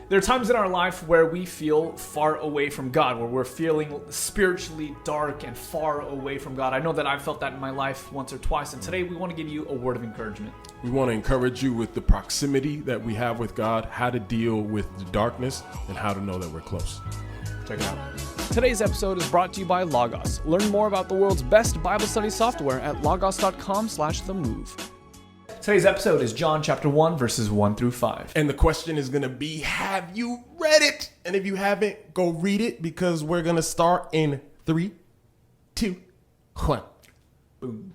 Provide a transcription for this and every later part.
There are times in our life where we feel far away from God, where we're feeling spiritually dark and far away from God. I know that I've felt that in my life once or twice, and today we want to give you a word of encouragement. We want to encourage you with the proximity that we have with God, how to deal with the darkness, and how to know that we're close. Check it out. Today's episode is brought to you by Logos. Learn more about the world's best Bible study software at logos.com/themove. Today's episode is John chapter 1, verses 1 through 5. And the question is going to be, have you read it? And if you haven't, go read it, because we're going to start in 3, 2, 1. Boom.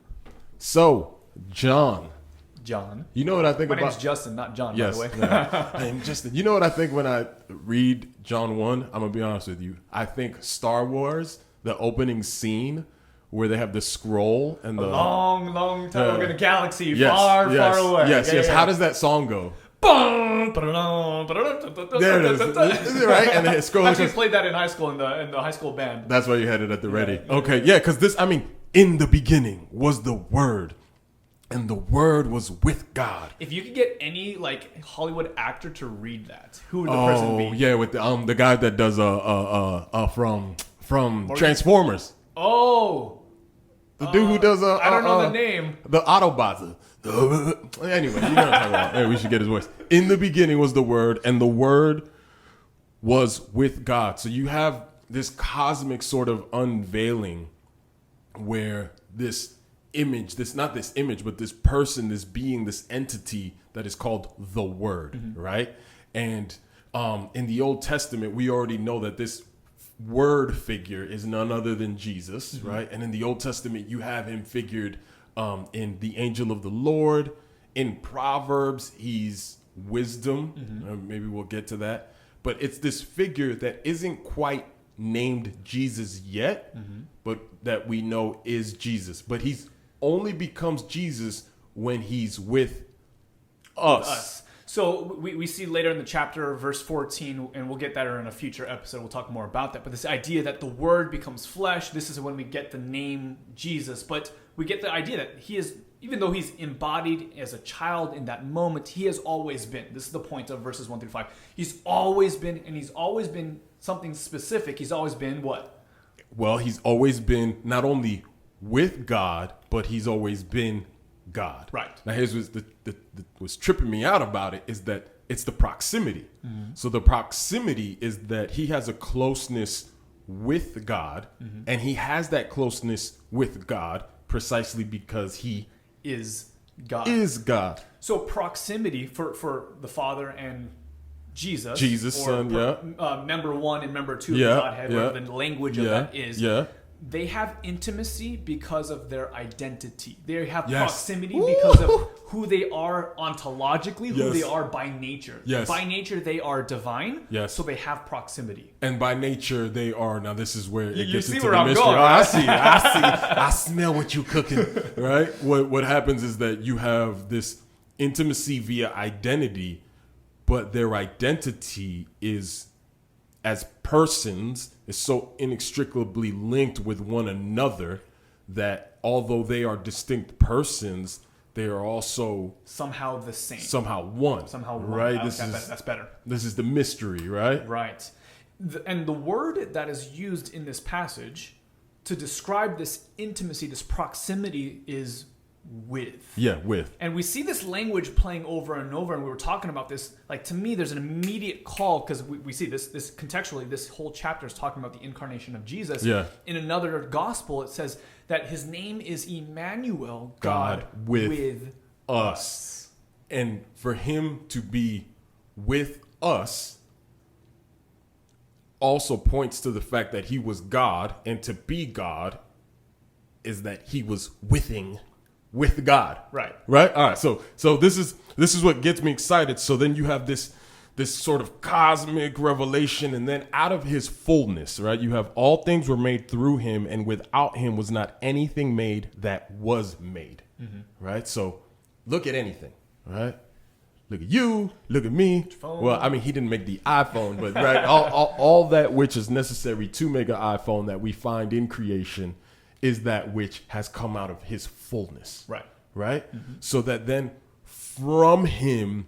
So, John. You know what I think My about... name is Justin, not John, yes, by the way. Yeah. I am Justin. You know what I think when I read John 1? I'm going to be honest with you. I think Star Wars, the opening scene where they have the scroll and the... long time in a galaxy, yes, far away. Yes. How does that song go? There it is. Right? And the scroll... I actually played that in high school in the high school band. That's why you had it at the ready. Okay, yeah, because in the beginning was the Word, and the Word was with God. If you could get any Hollywood actor to read that, who would the person be? Oh, yeah, with the guy that does from Transformers. Oh, the dude who does I don't know the name. The Autobots. Anyway, you know what I'm talking about. Hey, we should get his voice. In the beginning was the Word, and the Word was with God. So you have this cosmic sort of unveiling where this image, but this person, this being, this entity that is called the Word, right? And in the Old Testament, we already know that this Word figure is none other than Jesus, right? And in the Old Testament, you have him figured in the angel of the Lord. In Proverbs, he's wisdom. Maybe we'll get to that. But it's this figure that isn't quite named Jesus yet, but that we know is Jesus. But he's only becomes Jesus when he's with us. So we see later in the chapter, verse 14, and we'll get that in a future episode. We'll talk more about that. But this idea that the Word becomes flesh, this is when we get the name Jesus. But we get the idea that he is, even though he's embodied as a child in that moment, he has always been. This is the point of verses 1 through 5. He's always been, and he's always been something specific. He's always been what? Well, he's always been not only with God, but he's always been God. Right. Now, here's what's tripping me out about it is that it's the proximity. So the proximity is that he has a closeness with God, and he has that closeness with God precisely because he is God. So proximity for the Father and Jesus, Son, member one and member two of Godhead, whatever the language of that is. Yeah. They have intimacy because of their identity. They have proximity because of who they are ontologically, who they are by nature. Yes. By nature, they are divine, yes. So they have proximity. And by nature, they are, now this is where it gets into where the I'm mystery. going, right? I smell what you cooking, right? What happens is that you have this intimacy via identity, but their identity is, as persons, is so inextricably linked with one another that although they are distinct persons, they are also somehow the same. Somehow one. Right? That's better. This is the mystery, right? Right. And the word that is used in this passage to describe this intimacy, this proximity, is with. Yeah, with. And we see this language playing over and over, and we were talking about this. To me, there's an immediate call, because we see this contextually, this whole chapter is talking about the incarnation of Jesus. Yeah. In another gospel, it says that his name is Emmanuel, God with us. And for him to be with us also points to the fact that he was God, and to be God is that he was with God. Right. All right. So this is what gets me excited. So then you have this sort of cosmic revelation, and then out of his fullness, right? You have all things were made through him, and without him was not anything made that was made. Right? So look at anything, right? Look at you, look at me. Well, I mean, he didn't make the iPhone, but right, all that which is necessary to make an iPhone that we find in creation is that which has come out of his fullness. Right? Mm-hmm. So that then from him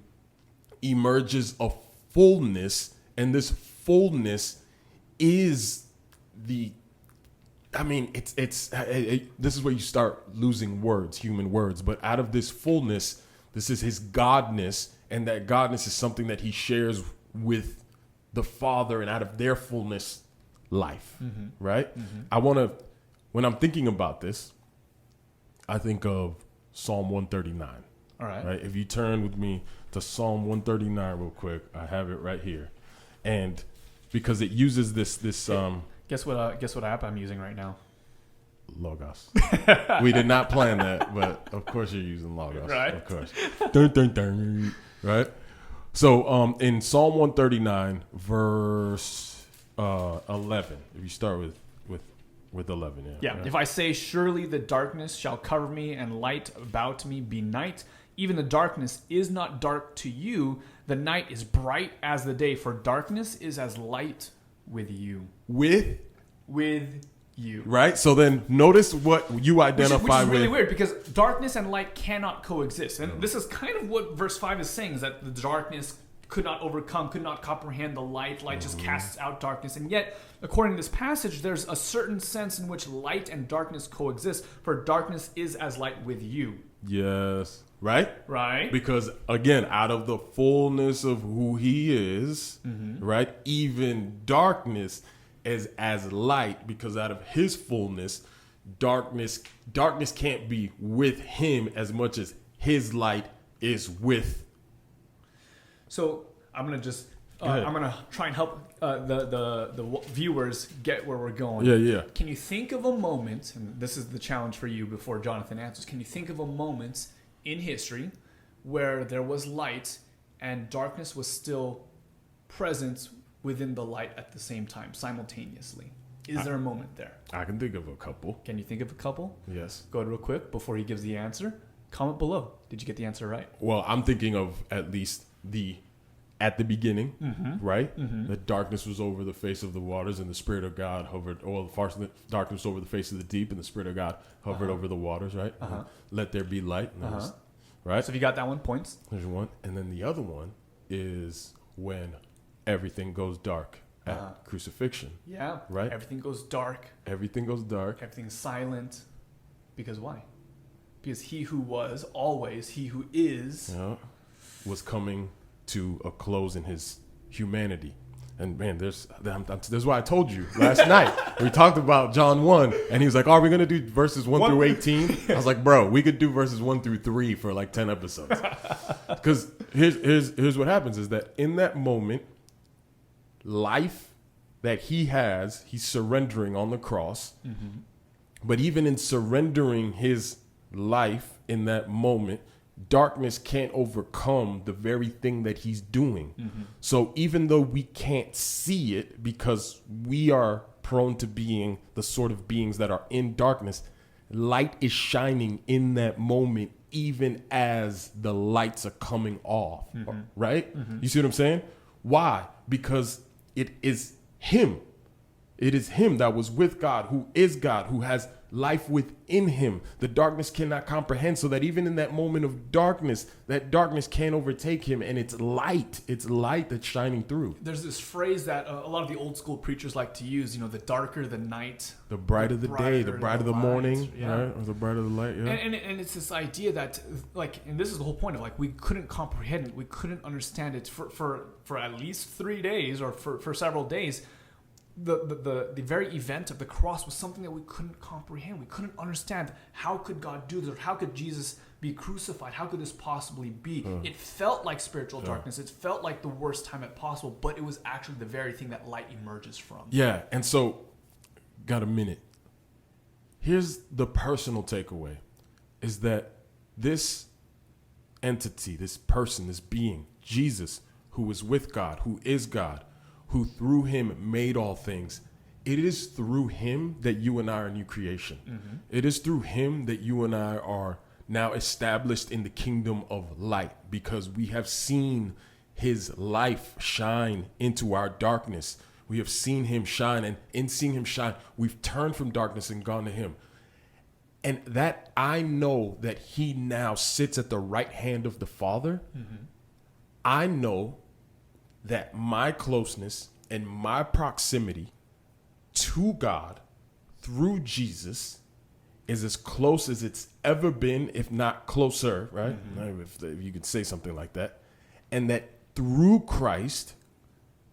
emerges a fullness, and this fullness is the, I mean, this is where you start losing words, human words, but out of this fullness, this is his godness, and that godness is something that he shares with the Father, and out of their fullness, life, right? When I'm thinking about this, I think of Psalm 139. All right. Right. If you turn with me to Psalm 139 real quick, I have it right here, and because it uses this Guess what app I'm using right now? Logos. We did not plan that, but of course you're using Logos. Right. Of course. Dun, dun, dun. Right. So in Psalm 139, verse 11, if you start with 11, Yeah. Right? If I say, surely the darkness shall cover me, and light about me be night, even the darkness is not dark to you. The night is bright as the day, for darkness is as light with you. With You. right. So then notice what you identify which is really with. weird, because darkness and light cannot coexist. And this is kind of what verse 5 is saying, is that the darkness could not overcome, could not comprehend the light. Light just casts out darkness. And yet, according to this passage, there's a certain sense in which light and darkness coexist, for darkness is as light with you. Yes. Right? Right? Because again, out of the fullness of who he is, right? Even darkness is as light, because out of his fullness, darkness can't be with him as much as his light is with. So I'm gonna just I'm gonna try and help the viewers get where we're going. Yeah. Can you think of a moment, and this is the challenge for you before Jonathan answers, can you think of a moment in history where there was light and darkness was still present within the light at the same time, simultaneously? Is there a moment there? I can think of a couple. Can you think of a couple? Yes. Go ahead real quick before he gives the answer. Comment below. Did you get the answer right? Well, I'm thinking of at least at the beginning, right? The darkness was over the face of the waters, and the Spirit of God hovered, or the darkness over the face of the deep, and the Spirit of God hovered over the waters, right? Let there be light, and there was, right? So if you got that one, points. There's one. And then the other one is when everything goes dark at crucifixion. Yeah. Right? Everything goes dark. Everything goes dark. Everything's silent. Because why? Because he who was always, he who is. Yeah, was coming to a close in his humanity. And man, there's why I told you last night. We talked about John 1, and he was like, "Are we gonna do verses 1 through 18?" I was like, "Bro, we could do verses 1 through 3 for like 10 episodes." Because here's what happens is that in that moment, life that he has, he's surrendering on the cross. But even in surrendering his life in that moment, darkness can't overcome the very thing that he's doing. So even though we can't see it, because we are prone to being the sort of beings that are in darkness, light is shining in that moment, even as the lights are coming off, right? You see what I'm saying? Why? Because it is him. It is him that was with God, who is God, who has life within him. The darkness cannot comprehend, so that even in that moment of darkness, that darkness can't overtake him, and it's light that's shining through. There's this phrase that a lot of the old school preachers like to use, the darker the night, the brighter the day, the brighter the morning, yeah. Right? Or the brighter the light, yeah. And it's this idea that, and this is the whole point of, we couldn't comprehend it, we couldn't understand it for at least 3 days, or for several days. The very event of the cross was something that we couldn't comprehend. We couldn't understand. How could God do this? Or how could Jesus be crucified? How could this possibly be? It felt like spiritual darkness. It felt like the worst time possible, but it was actually the very thing that light emerges from. Yeah, and so, got a minute. Here's the personal takeaway, is that this entity, this person, this being, Jesus, who was with God, who is God, who through him made all things, it is through him that you and I are new creation. It is through him that you and I are now established in the kingdom of light, because we have seen his life shine into our darkness. We have seen him shine, and in seeing him shine, we've turned from darkness and gone to him. And that I know that he now sits at the right hand of the Father. I know that my closeness and my proximity to God through Jesus is as close as it's ever been, if not closer, right? If you could say something like that. And that through Christ,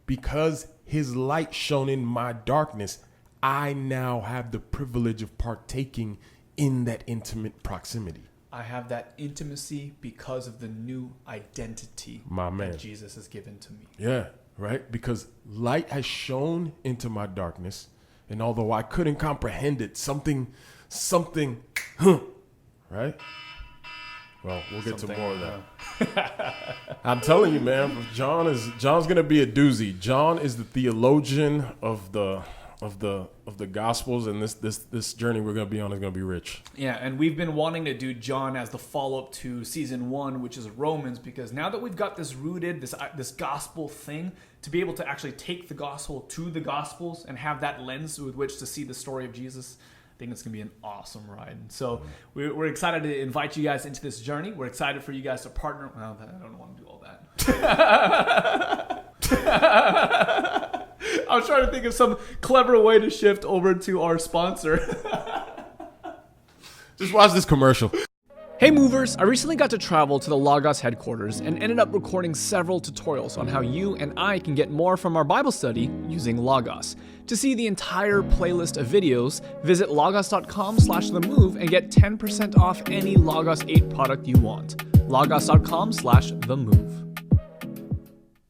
because his light shone in my darkness, I now have the privilege of partaking in that intimate proximity. I have that intimacy because of the new identity that Jesus has given to me. Yeah, right? Because light has shone into my darkness, and although I couldn't comprehend it, something, right? Well, we'll get to more of that. I'm telling you, man, John's gonna be a doozy. John is the theologian of the Gospels, and this journey we're gonna be on is gonna be rich. Yeah, and we've been wanting to do John as the follow-up to season 1, which is Romans, because now that we've got this rooted, this gospel thing, to be able to actually take the gospel to the Gospels and have that lens with which to see the story of Jesus, I think it's going to be an awesome ride. So we're excited to invite you guys into this journey. We're excited for you guys to partner. Well, I don't want to do all that. I was trying to think of some clever way to shift over to our sponsor. Just watch this commercial. Hey movers, I recently got to travel to the Logos headquarters and ended up recording several tutorials on how you and I can get more from our Bible study using Logos. To see the entire playlist of videos, visit logos.com/themove and get 10% off any Logos 8 product you want. logos.com/themove.